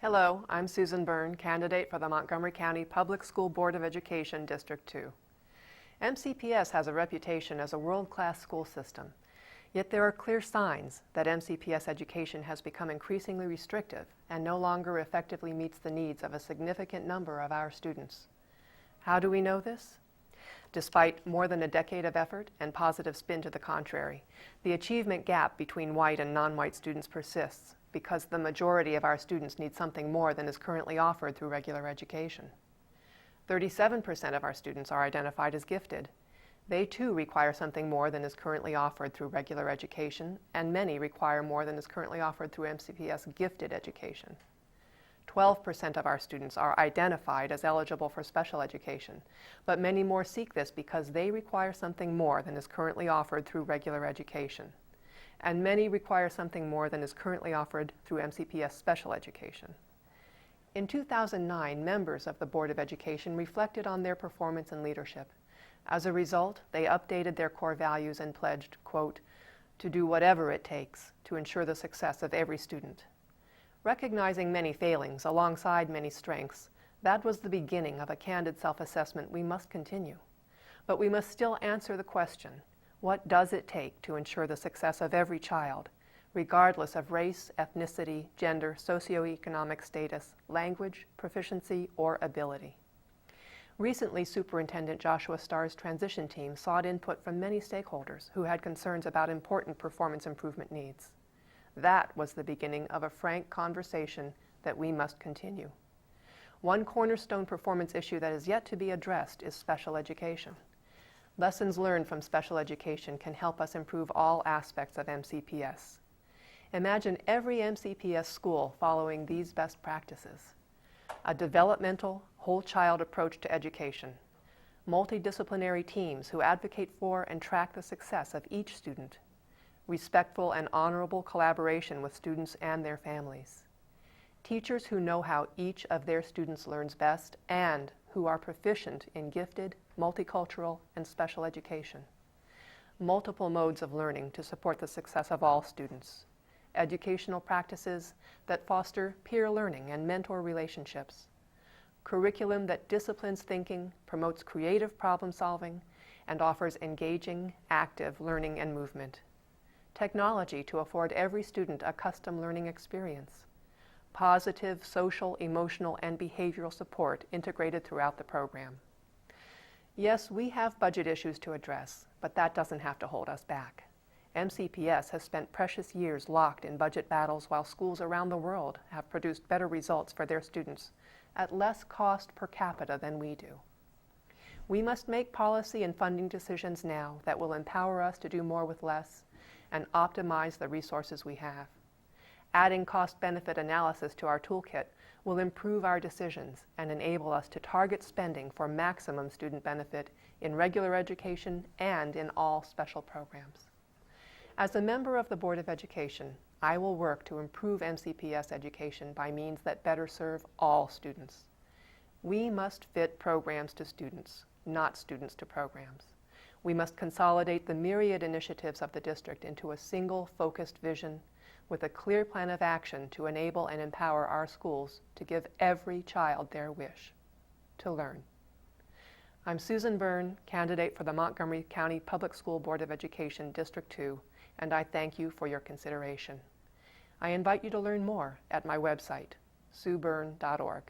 Hello, I'm Susan Byrne, candidate for the Montgomery County Public School Board of Education, District 2. MCPS has a reputation as a world-class school system, yet there are clear signs that MCPS education has become increasingly restrictive and no longer effectively meets the needs of a significant number of our students. How do we know this? Despite more than a decade of effort and positive spin to the contrary, the achievement gap between white and non-white students persists because the majority of our students need something more than is currently offered through regular education. 37% of our students are identified as gifted. They too require something more than is currently offered through regular education, and many require more than is currently offered through MCPS gifted education. 12% of our students are identified as eligible for special education, but many more seek this because they require something more than is currently offered through regular education. And many require something more than is currently offered through MCPS special education. In 2009, members of the Board of Education reflected on their performance and leadership. As a result, they updated their core values and pledged, quote, to do whatever it takes to ensure the success of every student. Recognizing many failings alongside many strengths, that was the beginning of a candid self-assessment we must continue. But we must still answer the question, what does it take to ensure the success of every child, regardless of race, ethnicity, gender, socioeconomic status, language, proficiency, or ability? Recently, Superintendent Joshua Starr's transition team sought input from many stakeholders who had concerns about important performance improvement needs. That was the beginning of a frank conversation that we must continue. One cornerstone performance issue that is yet to be addressed is special education. Lessons learned from special education can help us improve all aspects of MCPS. Imagine every MCPS school following these best practices. A developmental, whole-child approach to education. Multidisciplinary teams who advocate for and track the success of each student. Respectful and honorable collaboration with students and their families. Teachers who know how each of their students learns best and who are proficient in gifted, multicultural, and special education. Multiple modes of learning to support the success of all students. Educational practices that foster peer learning and mentor relationships. Curriculum that disciplines thinking, promotes creative problem solving, and offers engaging, active learning and movement. Technology to afford every student a custom learning experience. Positive social, emotional, and behavioral support integrated throughout the program. Yes, we have budget issues to address, but that doesn't have to hold us back. MCPS has spent precious years locked in budget battles while schools around the world have produced better results for their students at less cost per capita than we do. We must make policy and funding decisions now that will empower us to do more with less and optimize the resources we have. Adding cost-benefit analysis to our toolkit will improve our decisions and enable us to target spending for maximum student benefit in regular education and in all special programs. As a member of the Board of Education, I will work to improve MCPS education by means that better serve all students. We must fit programs to students, not students to programs. We must consolidate the myriad initiatives of the district into a single focused vision with a clear plan of action to enable and empower our schools to give every child their wish, to learn. I'm Susan Byrne, candidate for the Montgomery County Public School Board of Education, District 2, and I thank you for your consideration. I invite you to learn more at my website, SueByrne.org.